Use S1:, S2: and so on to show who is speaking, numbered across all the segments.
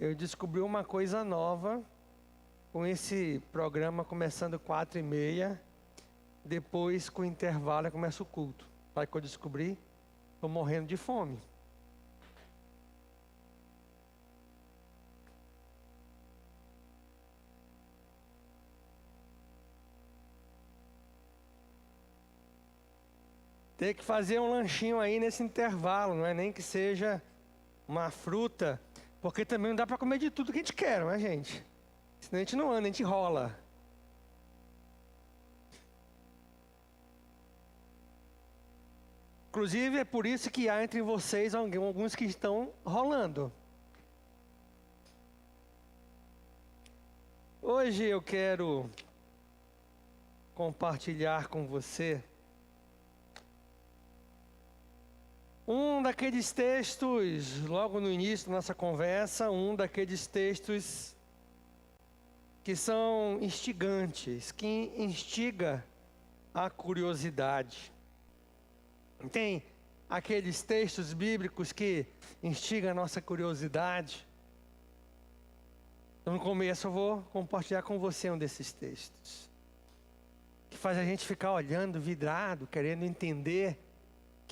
S1: eu descobri uma coisa nova com esse programa começando 4h30, depois com o intervalo começa o culto. Sabe o que eu descobri? Estou morrendo de fome. Tem que fazer um lanchinho aí nesse intervalo, não é nem que seja uma fruta, porque também não dá para comer de tudo que a gente quer, não é, gente? Senão a gente não anda, a gente rola. Inclusive é por isso que há entre vocês alguns que estão rolando. Hoje eu quero compartilhar com você um daqueles textos, logo no início da nossa conversa, um daqueles textos que são instigantes, que instiga a curiosidade. Tem aqueles textos bíblicos que instigam a nossa curiosidade. Então, no começo eu vou compartilhar com você um desses textos, que faz a gente ficar olhando, vidrado, querendo entender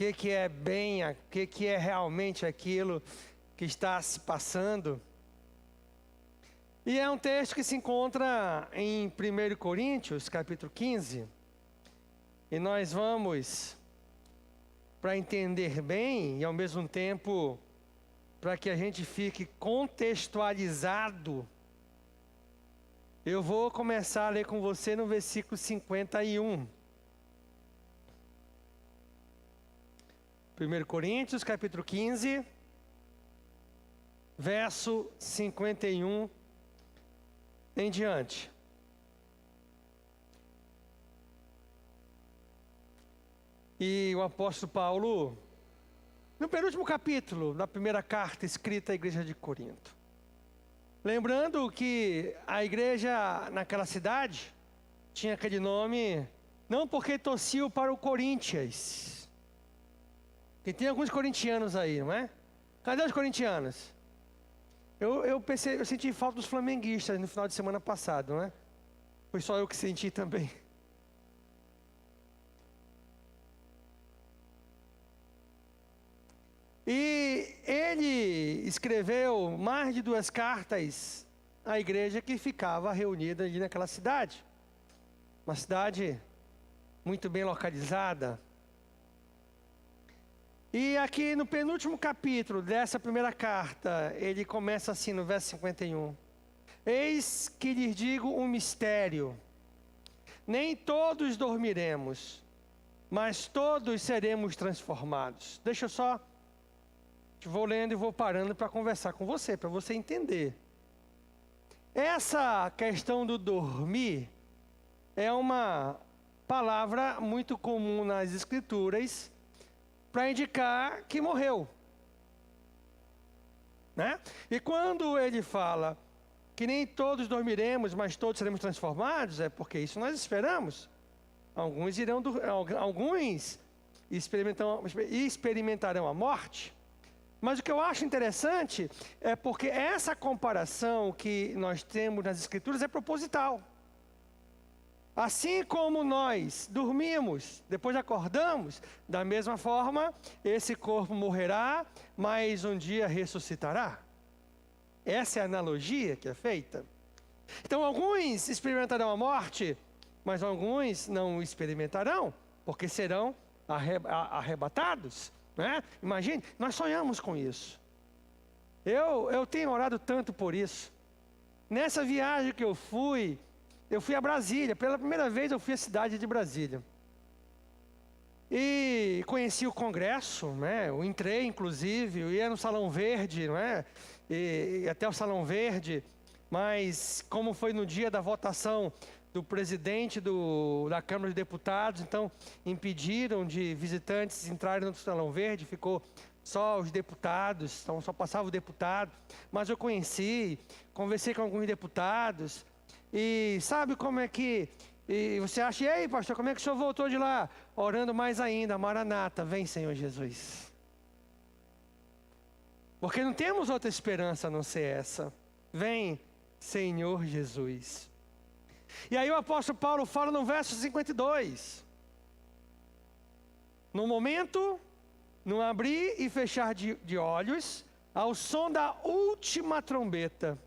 S1: o que é bem, o que é realmente aquilo que está se passando. E é um texto que se encontra em 1 Coríntios, capítulo 15. E nós vamos, para entender bem e ao mesmo tempo, para que a gente fique contextualizado, eu vou começar a ler com você no versículo 51. 1 Coríntios, capítulo 15, verso 51 em diante. E o apóstolo Paulo, no penúltimo capítulo da primeira carta escrita à igreja de Corinto, lembrando que a igreja naquela cidade tinha aquele nome, não porque torciam para o Corinthians. E tem alguns corintianos aí, não é? Cadê os corintianos? Eu senti falta dos flamenguistas no final de semana passado, não é? Foi só eu que senti também. E ele escreveu mais de 2 cartas à igreja que ficava reunida ali naquela cidade. Uma cidade muito bem localizada. E aqui no penúltimo capítulo dessa primeira carta, ele começa assim no verso 51. Eis que lhes digo um mistério. Nem todos dormiremos, mas todos seremos transformados. Deixa eu só, vou lendo e vou parando para conversar com você, para você entender. Essa questão do dormir é uma palavra muito comum nas escrituras, para indicar que morreu, né? E quando ele fala que nem todos dormiremos, mas todos seremos transformados, é porque isso nós esperamos. Alguns experimentarão a morte. Mas o que eu acho interessante é porque essa comparação que nós temos nas escrituras é proposital. Assim como nós dormimos, depois acordamos, da mesma forma, esse corpo morrerá, mas um dia ressuscitará. Essa é a analogia que é feita. Então, alguns experimentarão a morte, mas alguns não experimentarão, porque serão arrebatados, né? Imagine, nós sonhamos com isso. Eu tenho orado tanto por isso. Nessa viagem que eu fui a Brasília. Pela primeira vez eu fui à cidade de Brasília. E conheci o Congresso, né? Eu entrei, inclusive, eu ia no Salão Verde, não é? E até o Salão Verde. Mas como foi no dia da votação do presidente da Câmara de Deputados, então impediram de visitantes entrarem no Salão Verde, ficou só os deputados, então só passava o deputado. Mas eu conversei com alguns deputados. E sabe como é que... E você acha, e aí pastor, como é que o senhor voltou de lá? Orando mais ainda, Maranata, vem Senhor Jesus. Porque não temos outra esperança a não ser essa. Vem, Senhor Jesus. E aí o apóstolo Paulo fala no verso 52. No momento, no abrir e fechar de olhos, ao som da última trombeta.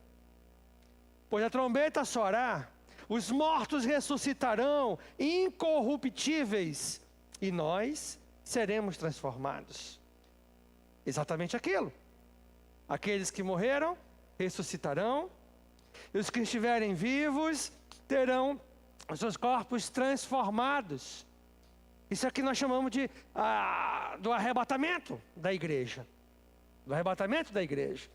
S1: Pois a trombeta soará, os mortos ressuscitarão incorruptíveis, e nós seremos transformados. Exatamente aquilo. Aqueles que morreram ressuscitarão, e os que estiverem vivos terão os seus corpos transformados. Isso aqui nós chamamos do arrebatamento da igreja. Do arrebatamento da igreja.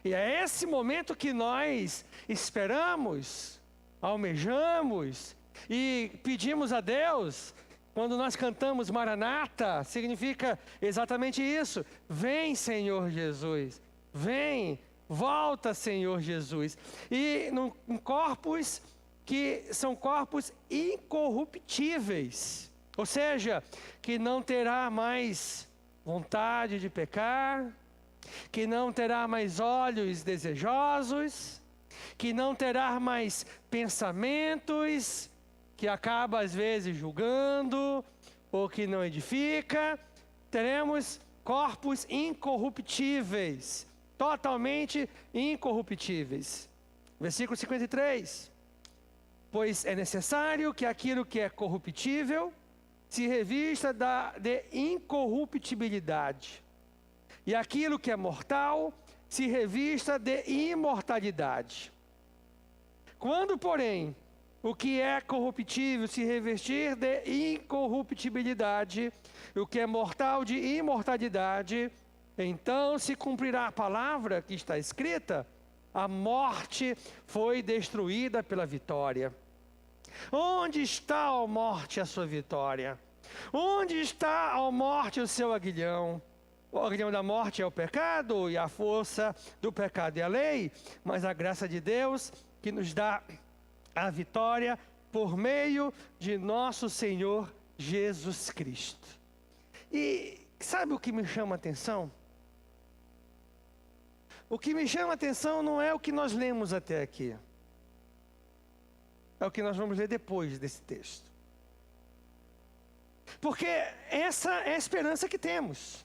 S1: E é esse momento que nós esperamos, almejamos e pedimos a Deus. Quando nós cantamos Maranata, significa exatamente isso. Vem, Senhor Jesus. Vem, volta, Senhor Jesus. E em corpos que são corpos incorruptíveis. Ou seja, que não terá mais vontade de pecar, que não terá mais olhos desejosos, que não terá mais pensamentos, que acaba às vezes julgando, ou que não edifica. Teremos corpos incorruptíveis, totalmente incorruptíveis. Versículo 53. Pois é necessário que aquilo que é corruptível se revista de incorruptibilidade, e aquilo que é mortal se revista de imortalidade. Quando, porém, o que é corruptível se revestir de incorruptibilidade, e o que é mortal de imortalidade, então se cumprirá a palavra que está escrita: a morte foi destruída pela vitória. Onde está, ó morte, a sua vitória? Onde está, ó morte, o seu aguilhão? O aguilhão da morte é o pecado, e a força do pecado é a lei, mas a graça de Deus que nos dá a vitória por meio de nosso Senhor Jesus Cristo. E sabe o que me chama a atenção? O que me chama a atenção não é o que nós lemos até aqui. É o que nós vamos ler depois desse texto. Porque essa é a esperança que temos.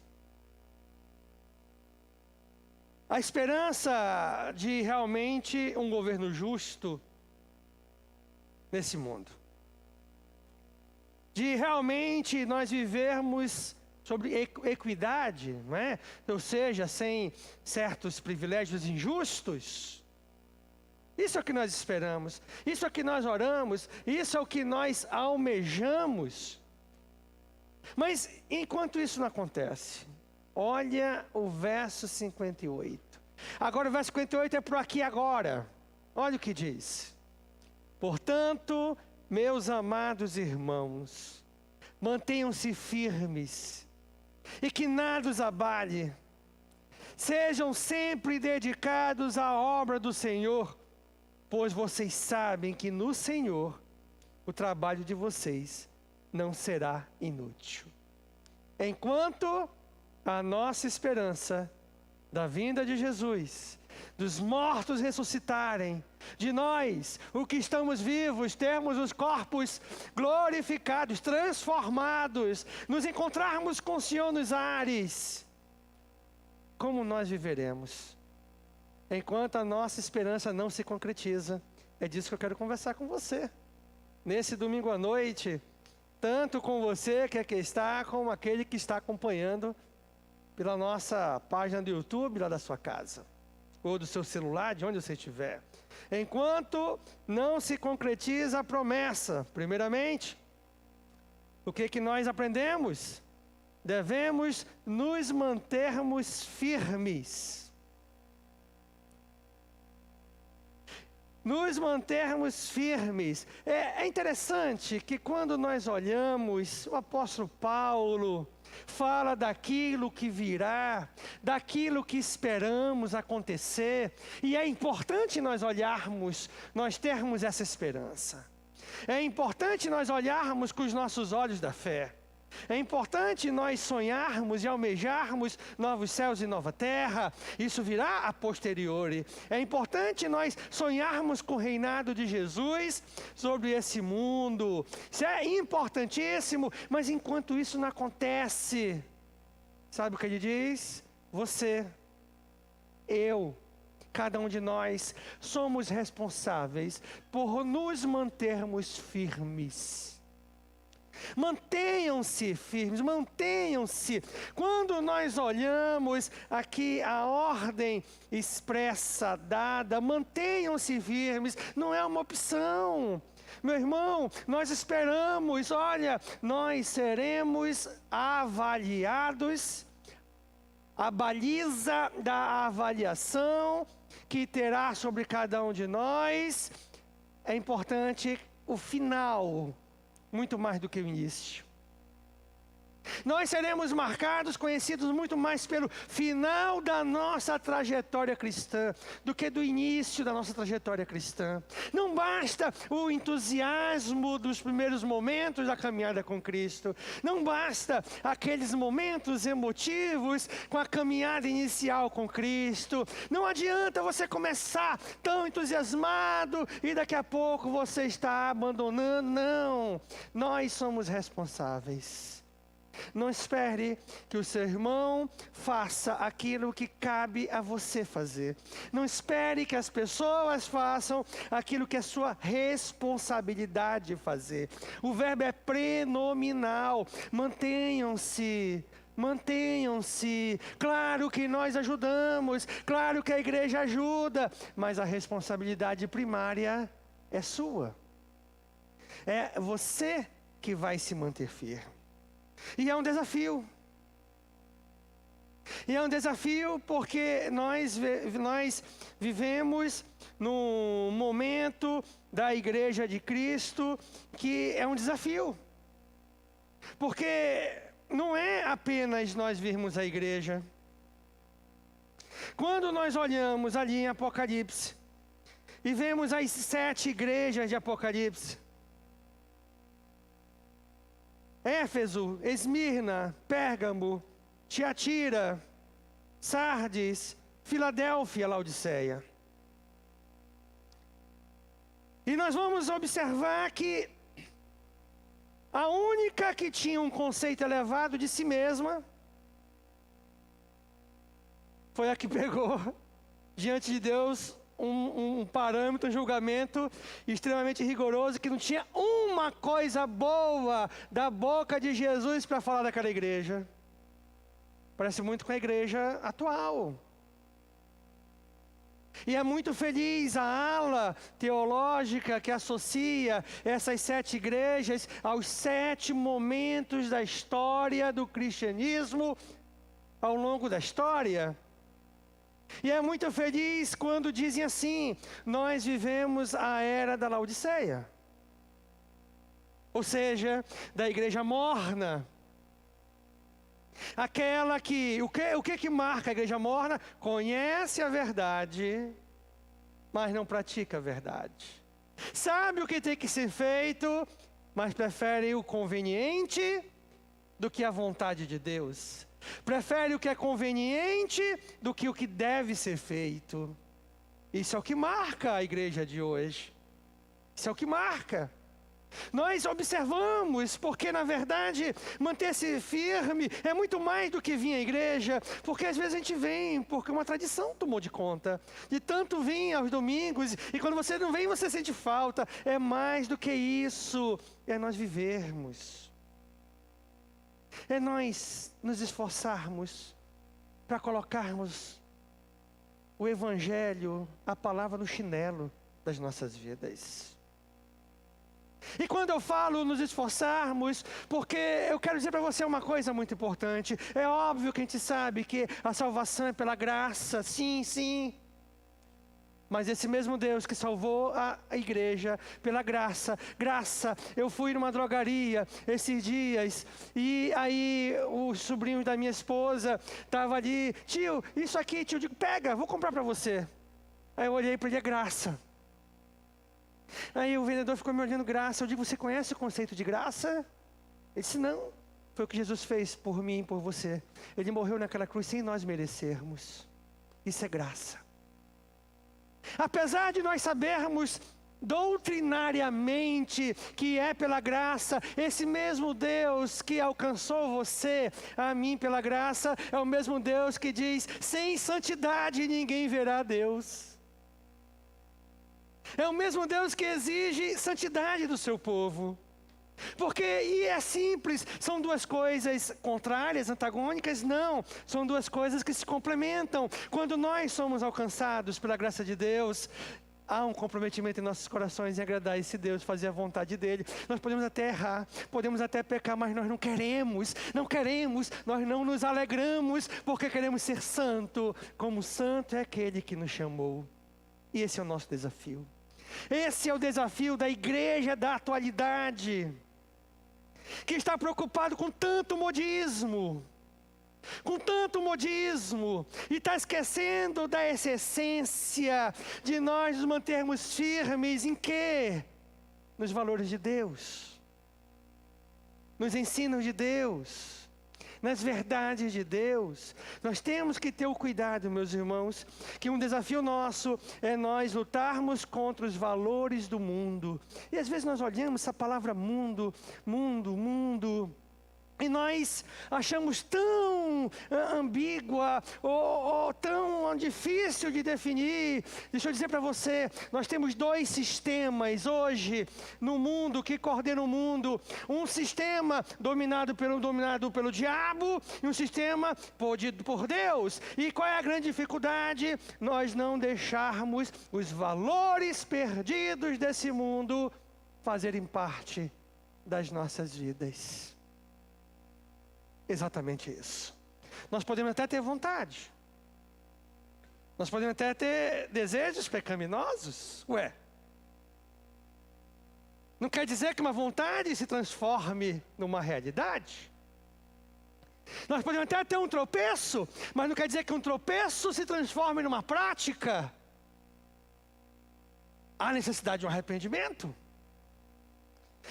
S1: A esperança de realmente um governo justo nesse mundo. De realmente nós vivermos sobre equidade, não é? Ou seja, sem certos privilégios injustos. Isso é o que nós esperamos, isso é o que nós oramos, isso é o que nós almejamos. Mas enquanto isso não acontece, olha o verso 58. Agora o verso 58 é para aqui e agora. Olha o que diz. Portanto, meus amados irmãos, mantenham-se firmes e que nada os abale. Sejam sempre dedicados à obra do Senhor, pois vocês sabem que no Senhor o trabalho de vocês não será inútil. Enquanto a nossa esperança da vinda de Jesus, dos mortos ressuscitarem, de nós, o que estamos vivos, termos os corpos glorificados, transformados, nos encontrarmos com o Senhor nos ares, como nós viveremos? Enquanto a nossa esperança não se concretiza, é disso que eu quero conversar com você. Nesse domingo à noite, tanto com você que aqui está, como aquele que está acompanhando pela nossa página do YouTube lá da sua casa, ou do seu celular, de onde você estiver. Enquanto não se concretiza a promessa, primeiramente, o que nós aprendemos? Devemos nos mantermos firmes. Nos mantermos firmes. É interessante que quando nós olhamos, o apóstolo Paulo fala daquilo que virá, daquilo que esperamos acontecer, e é importante nós olharmos, nós termos essa esperança. É importante nós olharmos com os nossos olhos da fé. É importante nós sonharmos e almejarmos novos céus e nova terra. Isso virá a posteriori. É importante nós sonharmos com o reinado de Jesus sobre esse mundo. Isso é importantíssimo, mas enquanto isso não acontece, sabe o que ele diz? Você, eu, cada um de nós somos responsáveis por nos mantermos firmes. Mantenham-se firmes, mantenham-se. Quando nós olhamos aqui a ordem expressa, dada, mantenham-se firmes, não é uma opção. Meu irmão, nós esperamos, olha, nós seremos avaliados, a baliza da avaliação que terá sobre cada um de nós, é importante o final, muito mais do que o início. Nós seremos marcados, conhecidos muito mais pelo final da nossa trajetória cristã do que do início da nossa trajetória cristã. Não basta o entusiasmo dos primeiros momentos da caminhada com Cristo. Não basta aqueles momentos emotivos com a caminhada inicial com Cristo. Não adianta você começar tão entusiasmado e daqui a pouco você está abandonando. Não, nós somos responsáveis. Não espere que o seu irmão faça aquilo que cabe a você fazer. Não espere que as pessoas façam aquilo que é sua responsabilidade fazer. O verbo é prenominal. Mantenham-se. Mantenham-se. Claro que nós ajudamos, claro que a igreja ajuda, mas a responsabilidade primária é sua. É você que vai se manter firme. E é um desafio. E é um desafio porque nós vivemos num momento da Igreja de Cristo que é um desafio. Porque não é apenas nós virmos a igreja. Quando nós olhamos ali em Apocalipse e vemos as 7 igrejas de Apocalipse, Éfeso, Esmirna, Pérgamo, Tiatira, Sardes, Filadélfia, Laodiceia. E nós vamos observar que a única que tinha um conceito elevado de si mesma foi a que pegou diante de Deus um parâmetro, um julgamento extremamente rigoroso, que não tinha uma coisa boa da boca de Jesus para falar daquela igreja. Parece muito com a igreja atual. E é muito feliz a ala teológica que associa essas 7 igrejas aos 7 momentos da história do cristianismo ao longo da história. E é muito feliz quando dizem assim: nós vivemos a era da Laodiceia. Ou seja, da igreja morna. Aquela que, o que marca a igreja morna? Conhece a verdade, mas não pratica a verdade. Sabe o que tem que ser feito, mas prefere o conveniente do que a vontade de Deus. Prefere o que é conveniente do que o que deve ser feito. Isso é o que marca a igreja de hoje. Isso é o que marca. Nós observamos, porque na verdade manter-se firme é muito mais do que vir à igreja, porque às vezes a gente vem, porque uma tradição tomou de conta, de tanto vir aos domingos, e quando você não vem você sente falta. É mais do que isso, é nós vivermos, é nós nos esforçarmos para colocarmos o Evangelho, a palavra no chinelo das nossas vidas. E quando eu falo nos esforçarmos, porque eu quero dizer para você uma coisa muito importante. É óbvio que a gente sabe que a salvação é pela graça, sim, sim. Mas esse mesmo Deus que salvou a igreja pela graça. Eu fui numa drogaria esses dias, e aí o sobrinho da minha esposa estava ali: tio, isso aqui, tio, eu digo, pega, vou comprar para você. Aí eu olhei para ele: é graça. Aí o vendedor ficou me olhando: graça. Eu digo, você conhece o conceito de graça? Ele disse, não. Foi o que Jesus fez por mim e por você. Ele morreu naquela cruz sem nós merecermos. Isso é graça. Apesar de nós sabermos doutrinariamente que é pela graça, esse mesmo Deus que alcançou você, a mim pela graça, é o mesmo Deus que diz: sem santidade ninguém verá Deus. É o mesmo Deus que exige santidade do seu povo. Porque, e é simples, são duas coisas contrárias, antagônicas? Não, são duas coisas que se complementam. Quando nós somos alcançados pela graça de Deus, há um comprometimento em nossos corações em agradar esse Deus, fazer a vontade dEle. Nós podemos até errar, podemos até pecar, mas nós não queremos, nós não nos alegramos, porque queremos ser santo, como santo é aquele que nos chamou. E esse é o nosso desafio. Esse é o desafio da igreja da atualidade, que está preocupado com tanto modismo, e está esquecendo da essência de nós nos mantermos firmes em quê? Nos valores de Deus, nos ensinos de Deus, nas verdades de Deus. Nós temos que ter o cuidado, meus irmãos, que um desafio nosso é nós lutarmos contra os valores do mundo. E às vezes nós olhamos essa palavra mundo, e nós achamos tão ambígua, ou tão difícil de definir. Deixa eu dizer para você, nós temos dois sistemas hoje no mundo, que coordenam o mundo. Um sistema dominado pelo diabo, e um sistema por Deus. E qual é a grande dificuldade? Nós não deixarmos os valores perdidos desse mundo fazerem parte das nossas vidas. Exatamente isso. Nós podemos até ter vontade. Nós podemos até ter desejos pecaminosos. Não quer dizer que uma vontade se transforme numa realidade. Nós podemos até ter um tropeço, mas não quer dizer que um tropeço se transforme numa prática. Há necessidade de um arrependimento.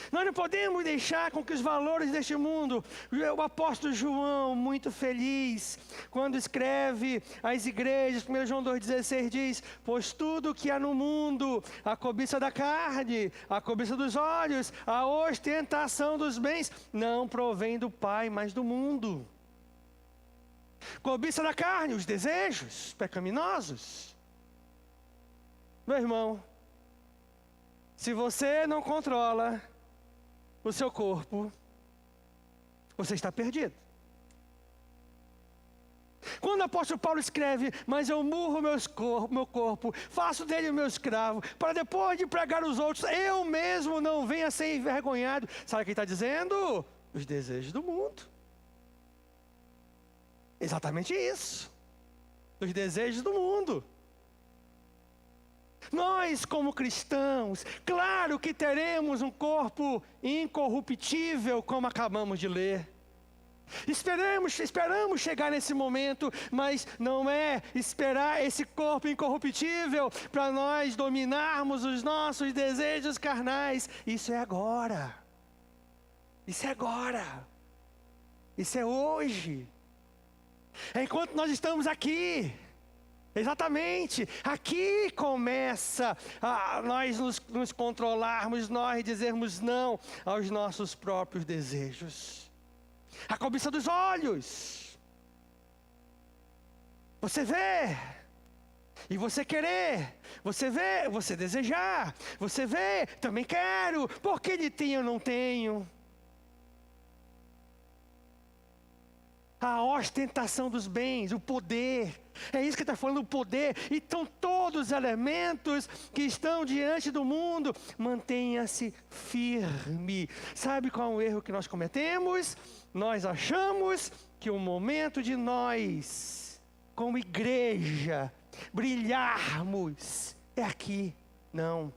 S1: Nós não podemos deixar com que os valores deste mundo. O apóstolo João, muito feliz, quando escreve às igrejas, 1 João 2,16 diz: pois tudo que há no mundo, a cobiça da carne, a cobiça dos olhos, a ostentação dos bens, não provém do Pai, mas do mundo. Cobiça da carne, os desejos pecaminosos. Meu irmão, se você não controla o seu corpo, você está perdido. Quando o apóstolo Paulo escreve: mas eu murro meu corpo, faço dele o meu escravo, para depois de pregar os outros, eu mesmo não venha a ser envergonhado. Sabe o que ele está dizendo? Os desejos do mundo. Exatamente isso. Os desejos do mundo. Nós, como cristãos, claro que teremos um corpo incorruptível, como acabamos de ler. Esperamos chegar nesse momento, mas não é esperar esse corpo incorruptível para nós dominarmos os nossos desejos carnais. Isso é agora. Isso é agora. Isso é hoje. É enquanto nós estamos aqui. Exatamente, aqui começa a nós nos controlarmos, nós dizermos não aos nossos próprios desejos. A cobiça dos olhos. Você vê, e você querer, você vê, você desejar, você vê, também quero, porque ele tem eu não tenho. A ostentação dos bens, o poder. É isso que está falando, o poder. Então todos os elementos que estão diante do mundo, mantenha-se firme. Sabe qual é o erro que nós cometemos? Nós achamos que o momento de nós, como igreja, brilharmos é aqui. Não.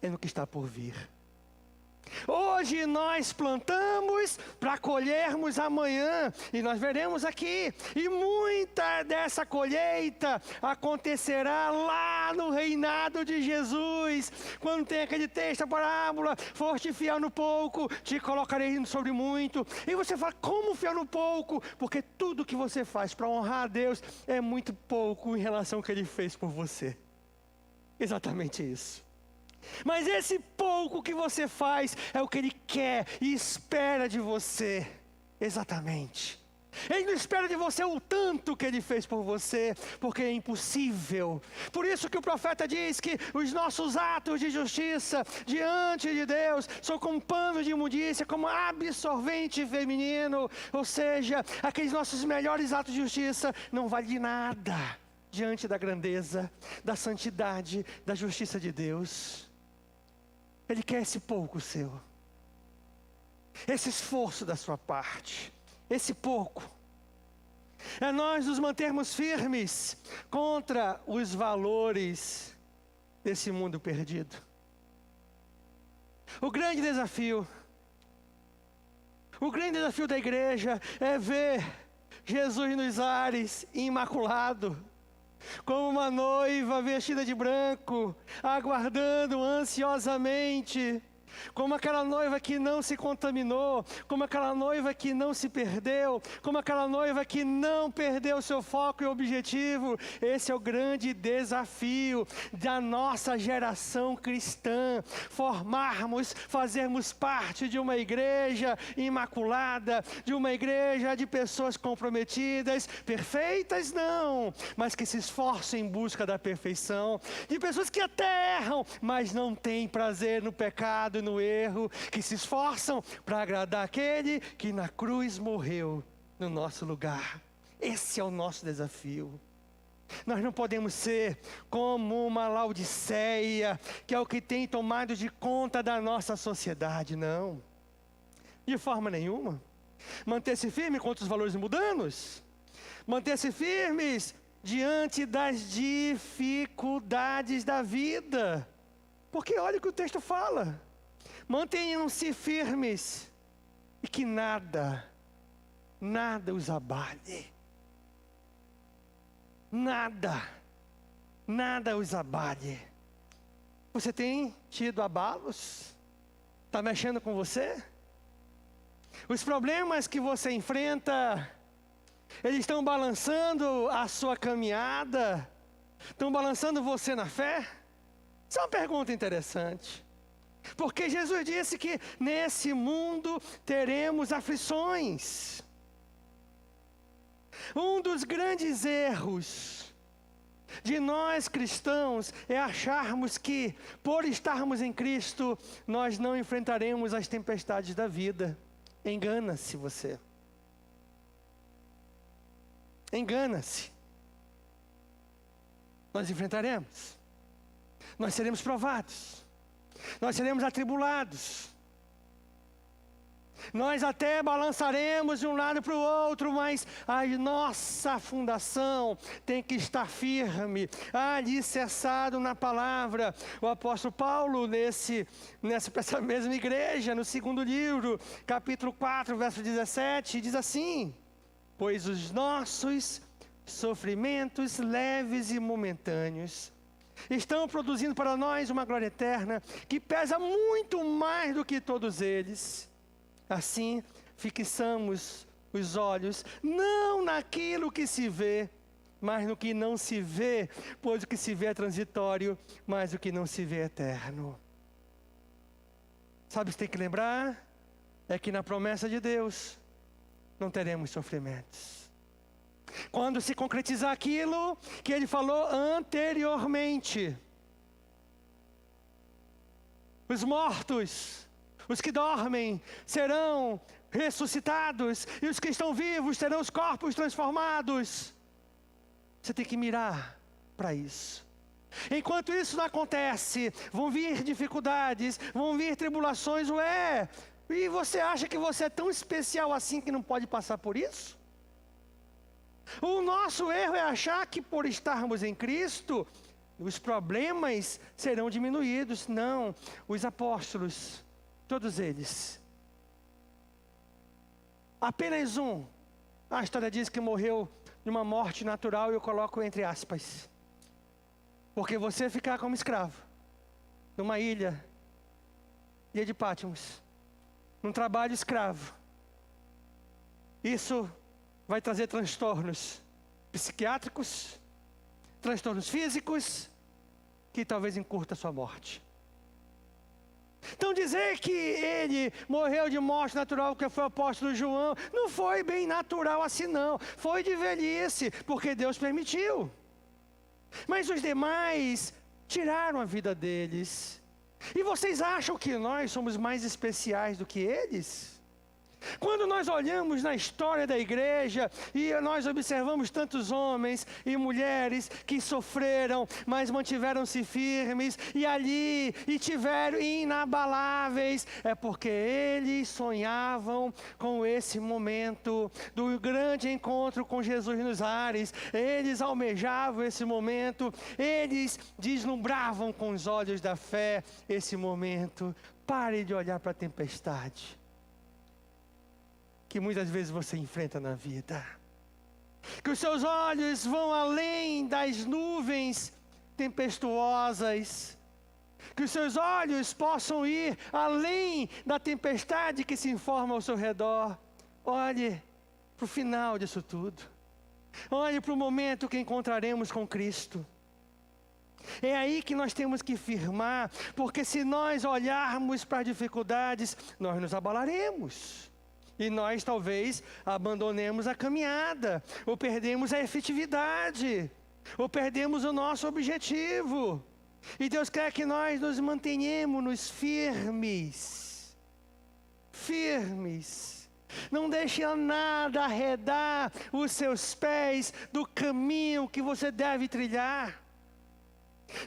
S1: É no que está por vir. Hoje nós plantamos para colhermos amanhã, e nós veremos aqui, e muita dessa colheita acontecerá lá no reinado de Jesus, quando tem aquele texto, a parábola, foste fiel no pouco, te colocarei sobre muito, e você fala, como fiel no pouco? Porque tudo que você faz para honrar a Deus é muito pouco em relação ao que Ele fez por você. Exatamente isso. Mas esse pouco que você faz é o que Ele quer e espera de você. Exatamente. Ele não espera de você o tanto que Ele fez por você, porque é impossível. Por isso que o profeta diz que os nossos atos de justiça diante de Deus são como pano de imundícia, como absorvente feminino. Ou seja, aqueles nossos melhores atos de justiça não valem de nada diante da grandeza, da santidade, da justiça de Deus. Ele quer esse pouco seu, esse esforço da sua parte, esse pouco. É nós nos mantermos firmes contra os valores desse mundo perdido. O grande desafio da igreja é ver Jesus nos ares, imaculado, como uma noiva vestida de branco, aguardando ansiosamente, como aquela noiva que não se contaminou, como aquela noiva que não se perdeu, como aquela noiva que não perdeu seu foco e objetivo. Esse é o grande desafio da nossa geração cristã, fazermos parte de uma igreja imaculada, de uma igreja de pessoas comprometidas, perfeitas não, mas que se esforçam em busca da perfeição, de pessoas que até erram, mas não têm prazer no pecado e no erro, que se esforçam para agradar aquele que na cruz morreu no nosso lugar. Esse é o nosso desafio. Nós não podemos ser como uma Laodiceia, que é o que tem tomado de conta da nossa sociedade, não. De forma nenhuma. Manter-se firme contra os valores mundanos. Manter-se firmes diante das dificuldades da vida. Porque olha o que o texto fala. Mantenham-se firmes e que nada os abale. Nada os abale. Você tem tido abalos? Está mexendo com você? Os problemas que você enfrenta, eles estão balançando a sua caminhada? Estão balançando você na fé? Isso é uma pergunta interessante. Porque Jesus disse que nesse mundo teremos aflições. Um dos grandes erros de nós cristãos é acharmos que, por estarmos em Cristo, nós não enfrentaremos as tempestades da vida. Engana-se você. Engana-se. Nós enfrentaremos. Nós seremos provados. Nós seremos atribulados. Nós até balançaremos de um lado para o outro, mas a nossa fundação tem que estar firme, alicerçado na palavra. O apóstolo Paulo, nessa mesma igreja, no segundo livro, capítulo 4, verso 17, diz assim: pois os nossos sofrimentos leves e momentâneos estão produzindo para nós uma glória eterna, que pesa muito mais do que todos eles. Assim, fixamos os olhos, não naquilo que se vê, mas no que não se vê, pois o que se vê é transitório, mas o que não se vê é eterno. Sabe o que você tem que lembrar? É que na promessa de Deus, não teremos sofrimentos. Quando se concretizar aquilo que Ele falou anteriormente, os mortos, os que dormem, serão ressuscitados, e os que estão vivos terão os corpos transformados. Você tem que mirar para isso. Enquanto isso não acontece, vão vir dificuldades, vão vir tribulações, e você acha que você é tão especial assim que não pode passar por isso? O nosso erro é achar que por estarmos em Cristo, os problemas serão diminuídos. Não, os apóstolos Todos eles. Apenas um, a história diz que morreu de uma morte natural, e eu coloco entre aspas. Porque você ficar como escravo, numa ilha de Patmos, num trabalho escravo, isso vai trazer transtornos psiquiátricos, transtornos físicos, que talvez encurta a sua morte. Então dizer que ele morreu de morte natural porque foi o apóstolo João, não foi bem natural assim não, foi de velhice, porque Deus permitiu. Mas os demais tiraram a vida deles. E vocês acham que nós somos mais especiais do que eles? Quando nós olhamos na história da igreja e nós observamos tantos homens e mulheres que sofreram, mas mantiveram-se firmes e ali e tiveram inabaláveis, é porque eles sonhavam com esse momento do grande encontro com Jesus nos ares. Eles almejavam esse momento, eles deslumbravam com os olhos da fé esse momento. Pare de olhar para a tempestade que muitas vezes você enfrenta na vida. Que os seus olhos vão além das nuvens tempestuosas. Que os seus olhos possam ir além da tempestade que se informa ao seu redor. Olhe para o final disso tudo. Olhe para o momento que encontraremos com Cristo. É aí que nós temos que firmar, porque se nós olharmos para as dificuldades, nós nos abalaremos. E nós talvez abandonemos a caminhada, ou perdemos a efetividade, ou perdemos o nosso objetivo. E Deus quer que nós nos mantenhamos firmes. Firmes. Não deixe nada arredar os seus pés do caminho que você deve trilhar.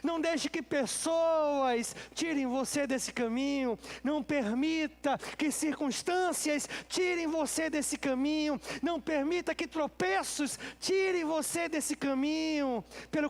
S1: Não deixe que pessoas tirem você desse caminho. Não permita que circunstâncias tirem você desse caminho. Não permita que tropeços tirem você desse caminho. Pelo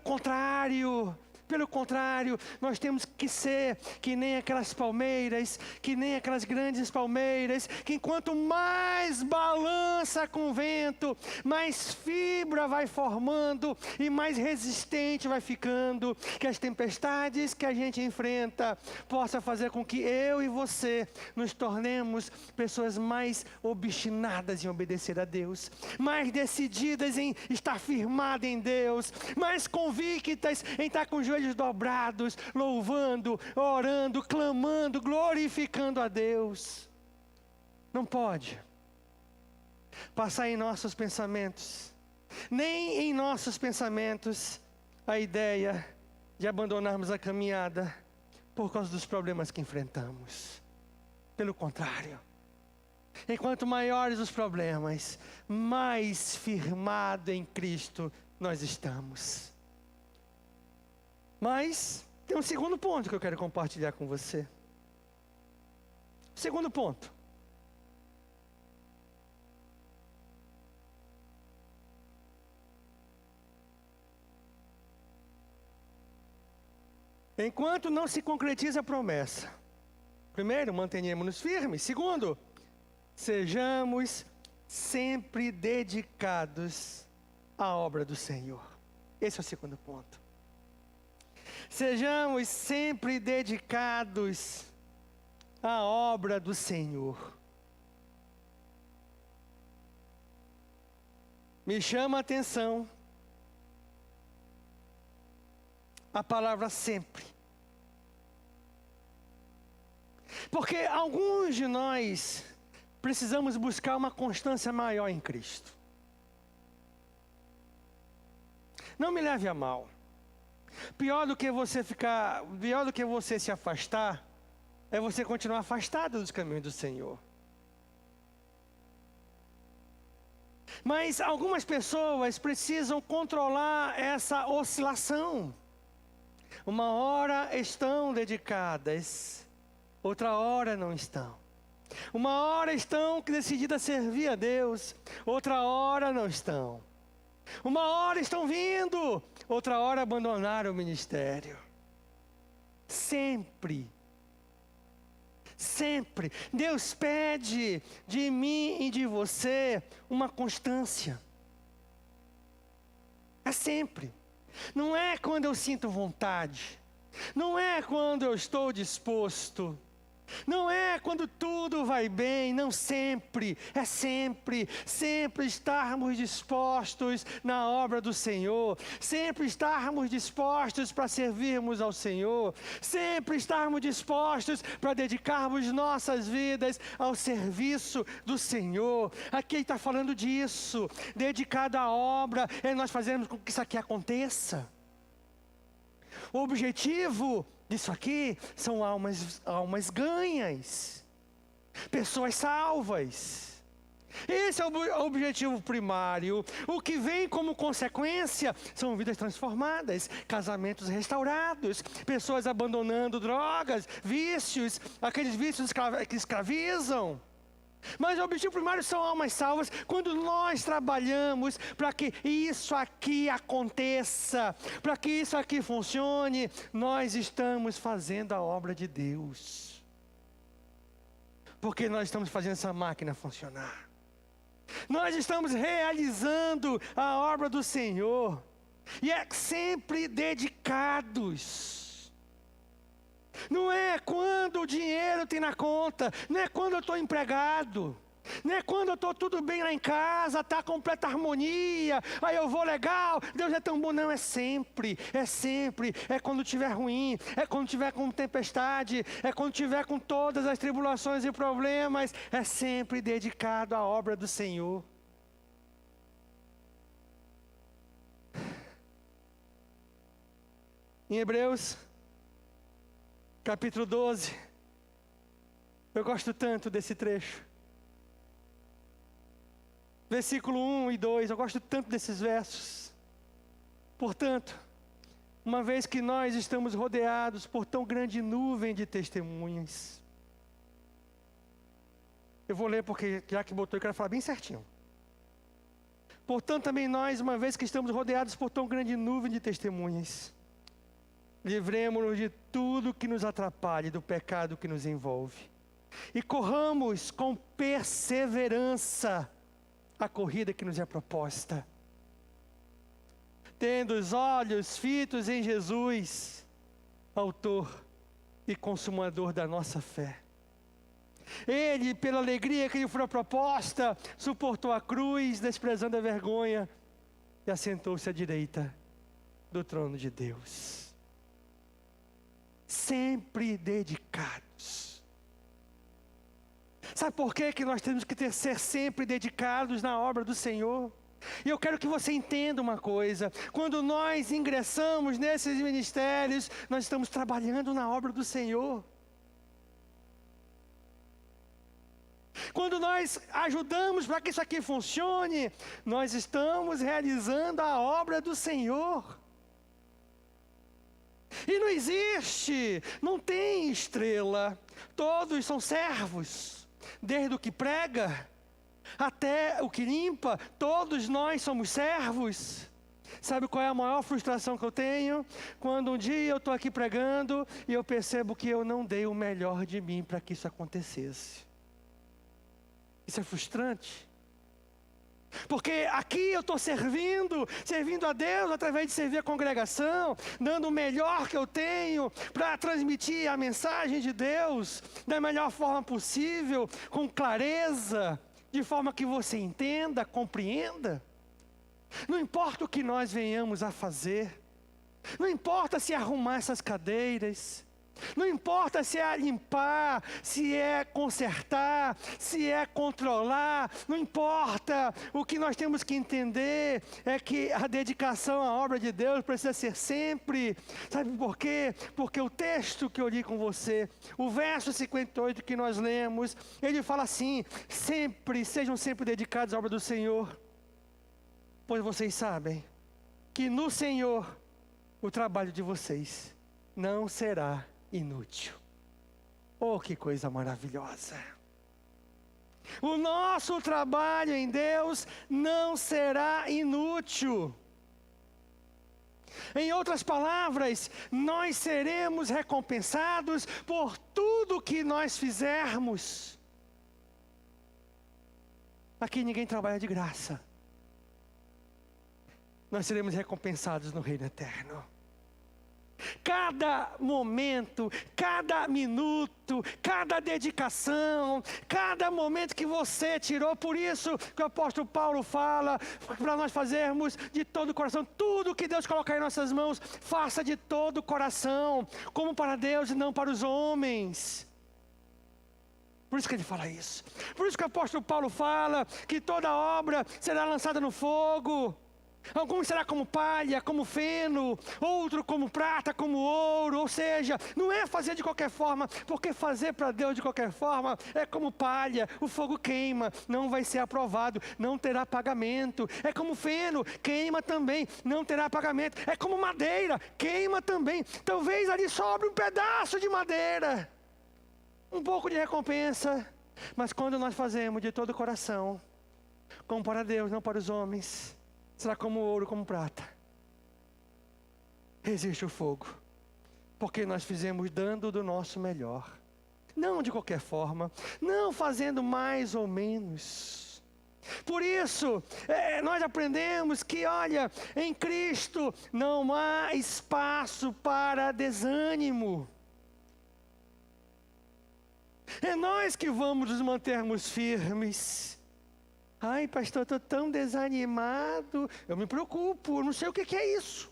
S1: contrário, nós temos que ser que nem aquelas palmeiras, que nem aquelas grandes palmeiras, que enquanto mais balança com o vento, mais fibra vai formando e mais resistente vai ficando. Que as tempestades que a gente enfrenta possa fazer com que eu e você nos tornemos pessoas mais obstinadas em obedecer a Deus, mais decididas em estar firmadas em Deus, mais convictas em estar com os joelhos dobrados, louvando, orando, clamando, glorificando a Deus. Não pode passar em nossos pensamentos, nem em nossos pensamentos, a ideia de abandonarmos a caminhada por causa dos problemas que enfrentamos. Pelo contrário, enquanto maiores os problemas, mais firmado em Cristo nós estamos. Mas tem um segundo ponto que eu quero compartilhar com você. Segundo ponto. Enquanto não se concretiza a promessa. Primeiro, mantenhamos-nos firmes. Segundo, sejamos sempre dedicados à obra do Senhor. Esse é o segundo ponto. Sejamos sempre dedicados à obra do Senhor. Me chama a atenção a palavra sempre. Porque alguns de nós precisamos buscar uma constância maior em Cristo. Não me leve a mal. Pior do que você se afastar, é você continuar afastado dos caminhos do Senhor. Mas algumas pessoas precisam controlar essa oscilação. Uma hora estão dedicadas, outra hora não estão. Uma hora estão decididas a servir a Deus, outra hora não estão. Uma hora estão vindo, outra hora abandonaram o ministério. Sempre Sempre. Deus pede de mim e de você uma constância. É sempre. Não é quando eu sinto vontade. Não é quando eu estou disposto. Não é quando tudo vai bem, não sempre, é sempre, sempre estarmos dispostos na obra do Senhor, sempre estarmos dispostos para servirmos ao Senhor, sempre estarmos dispostos para dedicarmos nossas vidas ao serviço do Senhor. Aqui ele está falando disso, dedicado à obra, é nós fazermos com que isso aqui aconteça. O objetivo disso aqui são almas ganhas, pessoas salvas. Esse é o objetivo primário. O que vem como consequência são vidas transformadas, casamentos restaurados, pessoas abandonando drogas, vícios, aqueles vícios que escravizam. Mas o objetivo primário são almas salvas. Quando nós trabalhamos para que isso aqui aconteça, para que isso aqui funcione, nós estamos fazendo a obra de Deus. Porque nós estamos fazendo essa máquina funcionar. Nós estamos realizando a obra do Senhor. E é sempre dedicados. Não é quando o dinheiro tem na conta, não é quando eu estou empregado, não é quando eu estou tudo bem lá em casa, está completa harmonia, aí eu vou legal, Deus é tão bom. Não, é sempre, é quando estiver ruim, é quando estiver com tempestade, é quando estiver com todas as tribulações e problemas, é sempre dedicado à obra do Senhor. Em Hebreus capítulo 12, eu gosto tanto desse trecho. Versículo 1 e 2, eu gosto tanto desses versos. Portanto, uma vez que nós estamos rodeados por tão grande nuvem de testemunhas. Eu vou ler porque, já que botou, eu quero falar bem certinho. Portanto, também nós, uma vez que estamos rodeados por tão grande nuvem de testemunhas, livremo-nos de tudo que nos atrapalhe, do pecado que nos envolve. E corramos com perseverança a corrida que nos é proposta. Tendo os olhos fitos em Jesus, autor e consumador da nossa fé. Ele, pela alegria que lhe foi proposta, suportou a cruz, desprezando a vergonha, e assentou-se à direita do trono de Deus. Sempre dedicados. Sabe por que nós temos que ser sempre dedicados na obra do Senhor? E eu quero que você entenda uma coisa: quando nós ingressamos nesses ministérios, nós estamos trabalhando na obra do Senhor. Quando nós ajudamos para que isso aqui funcione, nós estamos realizando a obra do Senhor. E não existe, não tem estrela, todos são servos, desde o que prega até o que limpa, todos nós somos servos. Sabe qual é a maior frustração que eu tenho? Quando um dia eu estou aqui pregando e eu percebo que eu não dei o melhor de mim para que isso acontecesse. Isso é frustrante. Porque aqui eu estou servindo a Deus através de servir a congregação, dando o melhor que eu tenho para transmitir a mensagem de Deus da melhor forma possível, com clareza, de forma que você entenda, compreenda. Não importa o que nós venhamos a fazer, não importa se arrumar essas cadeiras, não importa se é limpar, se é consertar, se é controlar, não importa. O que nós temos que entender é que a dedicação à obra de Deus precisa ser sempre. Sabe por quê? Porque o texto que eu li com você, o verso 58 que nós lemos, ele fala assim: sejam sempre dedicados à obra do Senhor, pois vocês sabem que no Senhor o trabalho de vocês não será inútil. Oh, que coisa maravilhosa! O nosso trabalho em Deus não será inútil. Em outras palavras, nós seremos recompensados por tudo que nós fizermos. Aqui ninguém trabalha de graça. Nós seremos recompensados no reino eterno. Cada momento, cada minuto, cada dedicação, cada momento que você tirou, por isso que o apóstolo Paulo fala, para nós fazermos de todo o coração, tudo que Deus colocar em nossas mãos, faça de todo o coração, como para Deus e não para os homens. Por isso que ele fala isso. Por isso que o apóstolo Paulo fala que toda obra será lançada no fogo. Alguns será como palha, como feno, outro como prata, como ouro. Ou seja, não é fazer de qualquer forma, porque fazer para Deus de qualquer forma é como palha, o fogo queima, não vai ser aprovado, não terá pagamento. É como feno, queima também, não terá pagamento. É como madeira, queima também. Talvez ali sobre um pedaço de madeira, um pouco de recompensa. Mas quando nós fazemos de todo o coração, como para Deus, não para os homens, será como ouro, como prata. Resiste o fogo, porque nós fizemos dando do nosso melhor. Não de qualquer forma, não fazendo mais ou menos. Por isso, nós aprendemos que, olha, em Cristo não há espaço para desânimo. É nós que vamos nos mantermos firmes. Ai, pastor, estou tão desanimado. Eu me preocupo, eu não sei o que é isso.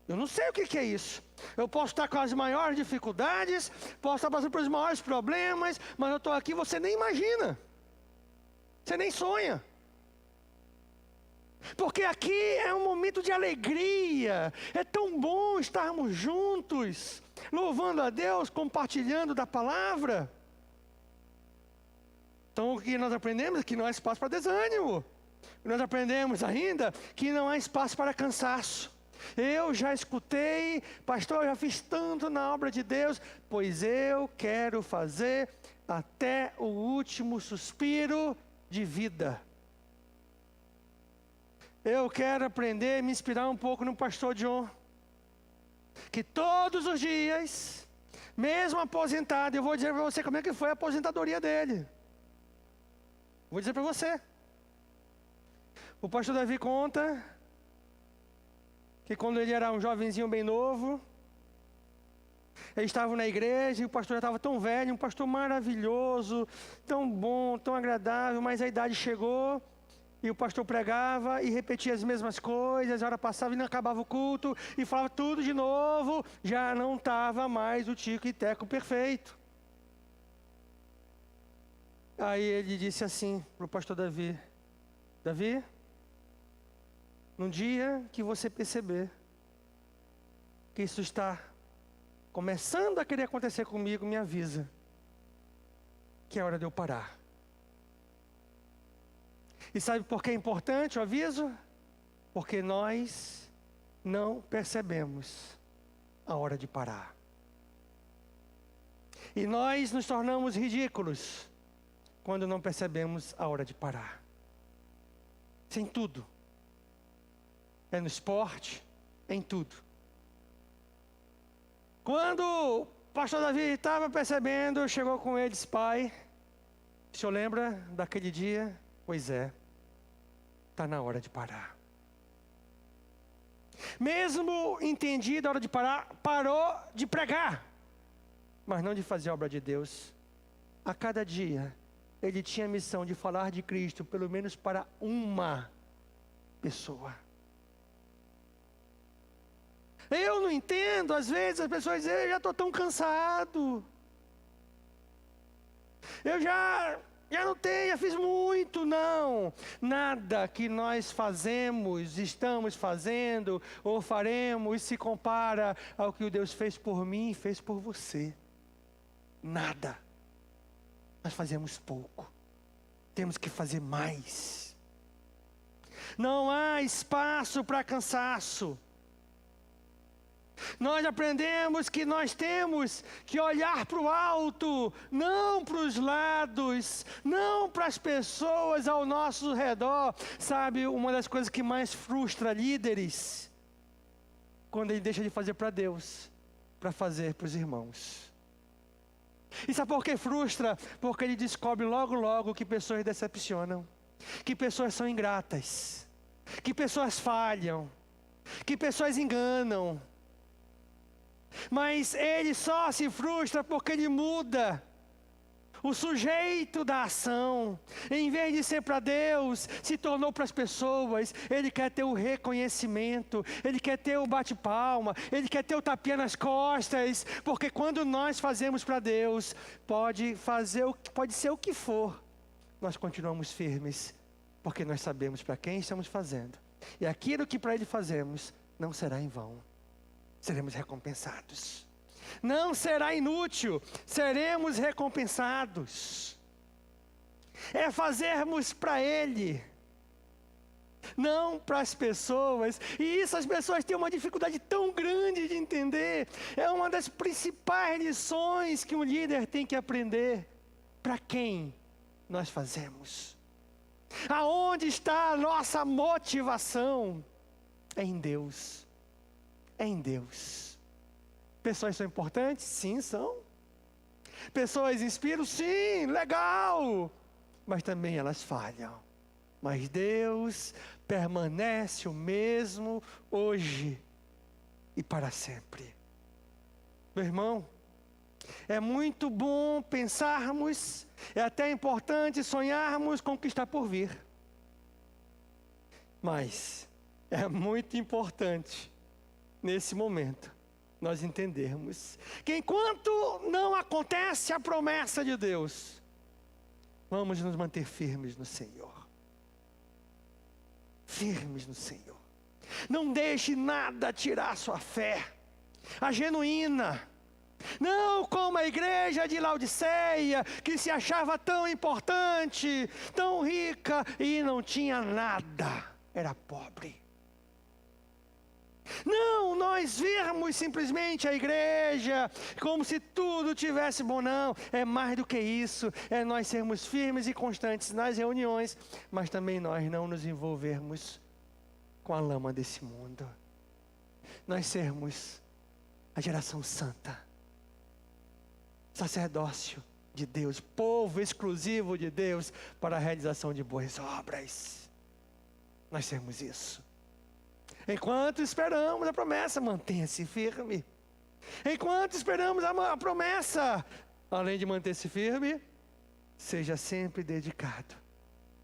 S1: Eu não sei o que é isso. Eu posso estar com as maiores dificuldades, posso estar passando pelos maiores problemas, mas eu estou aqui, você nem imagina. Você nem sonha. Porque aqui é um momento de alegria. É tão bom estarmos juntos, louvando a Deus, compartilhando da palavra. Então o que nós aprendemos é que não há espaço para desânimo. Nós aprendemos ainda que não há espaço para cansaço. Eu já escutei, pastor, eu já fiz tanto na obra de Deus, pois eu quero fazer até o último suspiro de vida. Eu quero aprender, me inspirar um pouco no pastor John, que todos os dias, mesmo aposentado, eu vou dizer para você como é que foi a aposentadoria dele. Vou dizer para você. O pastor Davi conta que quando ele era um jovenzinho bem novo, eles estavam na igreja e o pastor já estava tão velho, um pastor maravilhoso, tão bom, tão agradável, mas a idade chegou e o pastor pregava e repetia as mesmas coisas, a hora passava e não acabava o culto e falava tudo de novo, já não estava mais o tico e teco perfeito. Aí ele disse assim para o pastor Davi: Davi, num dia que você perceber que isso está começando a querer acontecer comigo, me avisa que é hora de eu parar. E sabe por que é importante o aviso? Porque nós não percebemos a hora de parar. E nós nos tornamos ridículos quando não percebemos a hora de parar. Isso é em tudo. É no esporte, é em tudo. Quando o pastor Davi estava percebendo, chegou com ele e disse: pai, o senhor lembra daquele dia? Pois é, está na hora de parar. Mesmo entendido a hora de parar, parou de pregar, mas não de fazer a obra de Deus. A cada dia, ele tinha a missão de falar de Cristo, pelo menos para uma pessoa. Eu não entendo, às vezes as pessoas dizem: eu já estou tão cansado. Eu já não tenho, já fiz muito. Não, nada que nós fazemos, estamos fazendo ou faremos se compara ao que o Deus fez por mim e fez por você. Nada. Nós fazemos pouco, temos que fazer mais. Não há espaço para cansaço. Nós aprendemos que nós temos que olhar para o alto, não para os lados, não para as pessoas ao nosso redor. Sabe, uma das coisas que mais frustra líderes quando ele deixa de fazer para Deus, para fazer para os irmãos. E sabe por que frustra? Porque ele descobre logo, logo que pessoas decepcionam, que pessoas são ingratas, que pessoas falham, que pessoas enganam. Mas ele só se frustra porque ele muda o sujeito da ação. Em vez de ser para Deus, se tornou para as pessoas. Ele quer ter o reconhecimento, ele quer ter o bate-palma, ele quer ter o tapinha nas costas. Porque quando nós fazemos para Deus, pode ser o que for, nós continuamos firmes, porque nós sabemos para quem estamos fazendo. E aquilo que para Ele fazemos não será em vão. Seremos recompensados. Não será inútil, seremos recompensados. É fazermos para Ele, não para as pessoas. E isso as pessoas têm uma dificuldade tão grande de entender. É uma das principais lições que um líder tem que aprender. Para quem nós fazemos? Aonde está a nossa motivação? É em Deus. É em Deus. Pessoas são importantes? Sim, são. Pessoas inspiram? Sim, legal. Mas também elas falham. Mas Deus permanece o mesmo hoje e para sempre. Meu irmão, é muito bom pensarmos, é até importante sonharmos com o que está por vir. Mas é muito importante, nesse momento, nós entendermos que enquanto não acontece a promessa de Deus, vamos nos manter firmes no Senhor. Firmes no Senhor. Não deixe nada tirar sua fé, a genuína. Não como a igreja de Laodiceia, que se achava tão importante, tão rica e não tinha nada, era pobre. Não, nós virmos simplesmente a igreja como se tudo tivesse bom. Não, é mais do que isso. É nós sermos firmes e constantes nas reuniões, mas também nós não nos envolvermos com a lama desse mundo. Nós sermos a geração santa, sacerdócio de Deus, povo exclusivo de Deus para a realização de boas obras. Nós sermos isso. Enquanto esperamos a promessa, mantenha-se firme. Enquanto esperamos a promessa, além de manter-se firme, seja sempre dedicado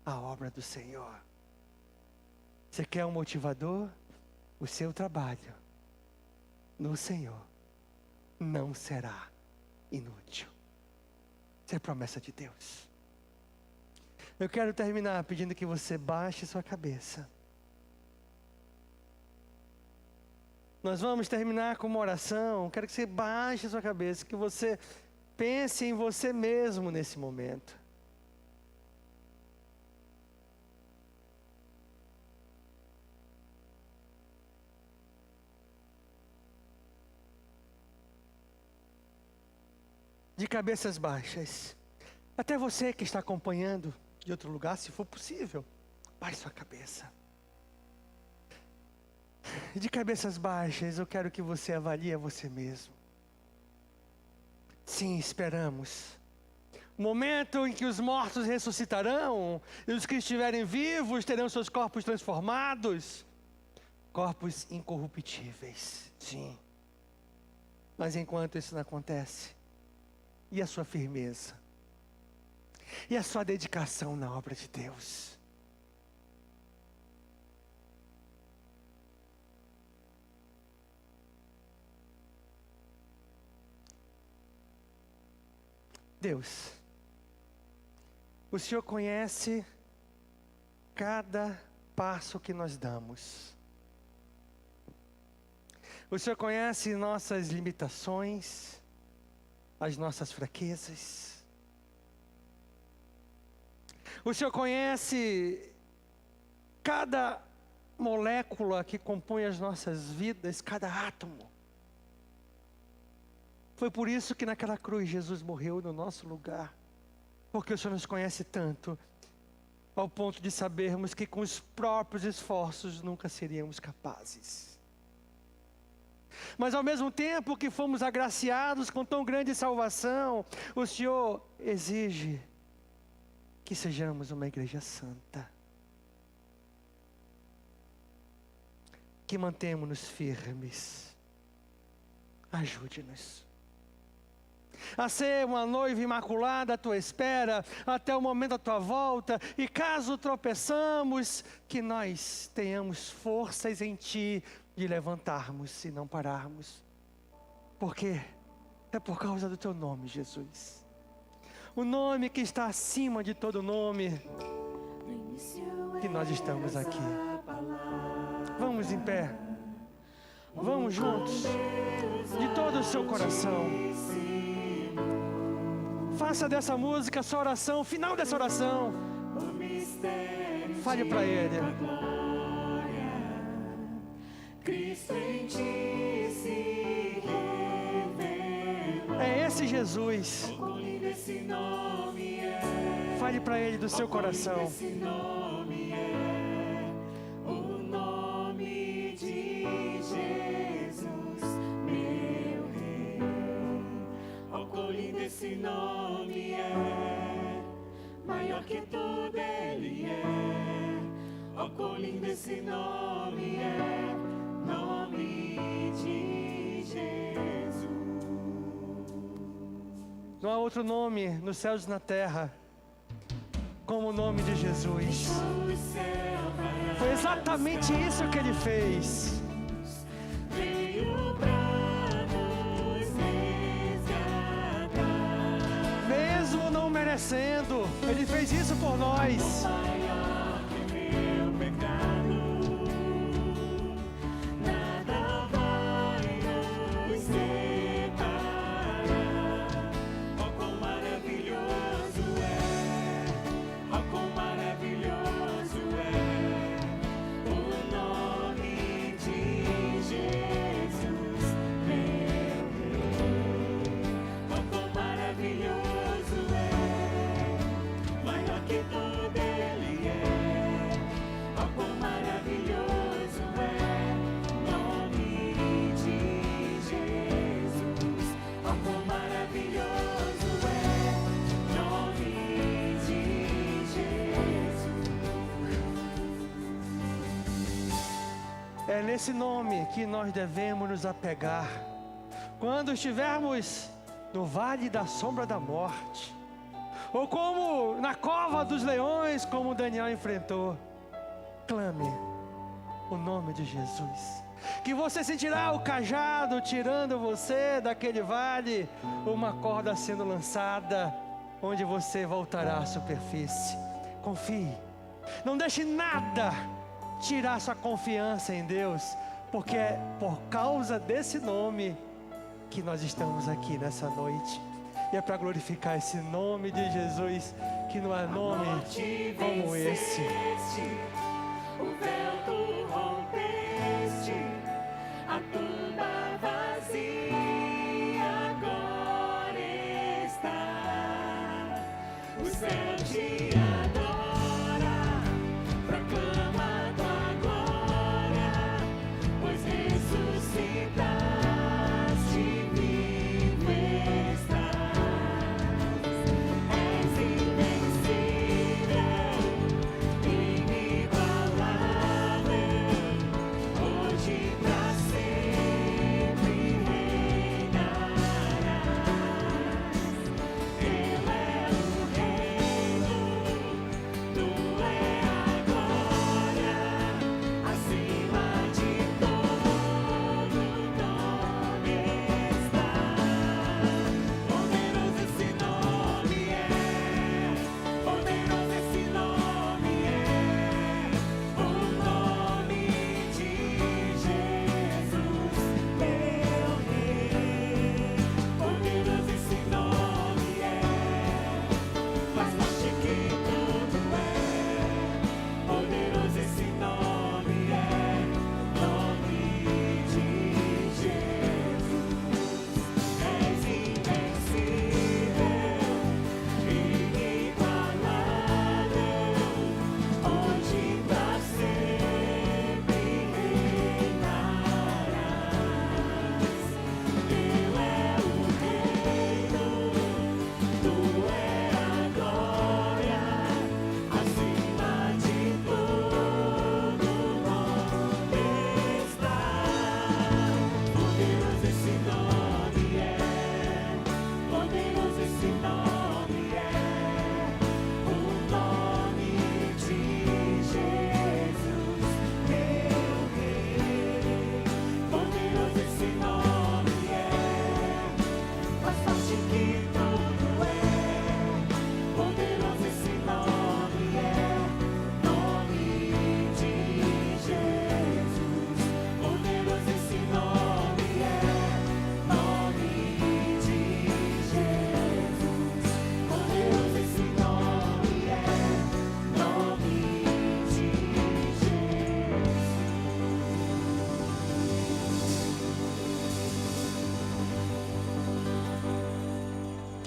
S1: à obra do Senhor. Você quer um motivador? O seu trabalho no Senhor não será inútil. Isso é promessa de Deus. Eu quero terminar pedindo que você baixe sua cabeça. Nós vamos terminar com uma oração. Quero que você baixe a sua cabeça, que você pense em você mesmo nesse momento. De cabeças baixas. Até você que está acompanhando de outro lugar, se for possível, baixe sua cabeça. De cabeças baixas, eu quero que você avalie a você mesmo. Sim, esperamos. O momento em que os mortos ressuscitarão, e os que estiverem vivos terão seus corpos transformados. Corpos incorruptíveis, sim. Mas enquanto isso não acontece, e a sua firmeza? E a sua dedicação na obra de Deus? Deus, o Senhor conhece cada passo que nós damos. O Senhor conhece nossas limitações, as nossas fraquezas. O Senhor conhece cada molécula que compõe as nossas vidas, cada átomo. Foi por isso que naquela cruz Jesus morreu no nosso lugar. Porque o Senhor nos conhece tanto, ao ponto de sabermos que com os próprios esforços nunca seríamos capazes. Mas ao mesmo tempo que fomos agraciados com tão grande salvação, o Senhor exige que sejamos uma igreja santa, que mantemos-nos firmes. Ajude-nos a ser uma noiva imaculada à tua espera, até o momento da tua volta, e caso tropeçamos, que nós tenhamos forças em ti de levantarmos e não pararmos. Porque é por causa do teu nome, Jesus, o nome que está acima de todo nome, que nós estamos aqui. Vamos em pé, vamos juntos, de todo o seu coração. Faça dessa música a sua oração, final dessa oração. Fale para Ele. É esse Jesus. Fale para Ele do seu coração.
S2: Esse nome é maior que tudo, Ele é. Ó, quão lindo esse nome é, nome de Jesus.
S1: Não há outro nome nos céus e na terra como o nome de Jesus. Foi exatamente isso que Ele fez. Merecendo, Ele fez isso por nós.
S2: Maior que meu pecado, nada vai nos separar. Ó, quão maravilhoso é, ó, quão maravilhoso é o nome de Jesus, meu Rei. Ó, quão maravilhoso que tudo Ele é, ó, quão maravilhoso é, nome de Jesus, ó, quão maravilhoso é, nome de Jesus.
S1: É nesse nome que nós devemos nos apegar quando estivermos no vale da sombra da morte, ou como na cova dos leões, como Daniel enfrentou. Clame o nome de Jesus, que você sentirá o cajado tirando você daquele vale, uma corda sendo lançada, onde você voltará à superfície. Confie, não deixe nada tirar sua confiança em Deus, porque é por causa desse nome que nós estamos aqui nessa noite. E é para glorificar esse nome de Jesus, que não há nome como esse.
S2: O véu tu rompeste, a tumba vazia agora está. O céu te adora, proclama tua glória, pois ressuscitaste, vivo estás. És invencível, inigualável.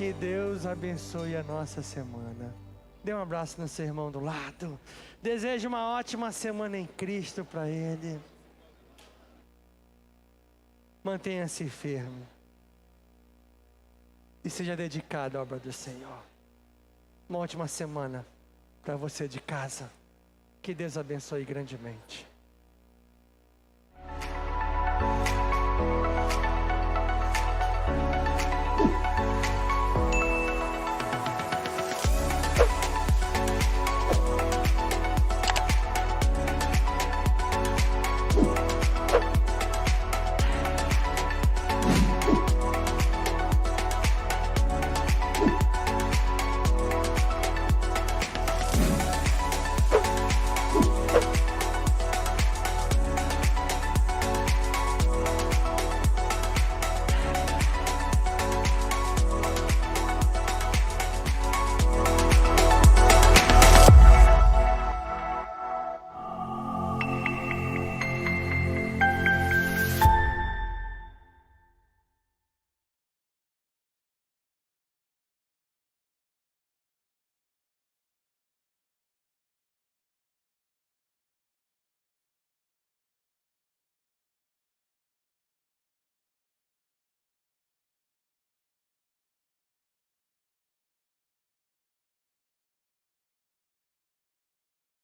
S1: Que Deus abençoe a nossa semana. Dê um abraço no seu irmão do lado. Desejo uma ótima semana em Cristo para ele. Mantenha-se firme. E seja dedicado à obra do Senhor. Uma ótima semana para você de casa. Que Deus abençoe grandemente.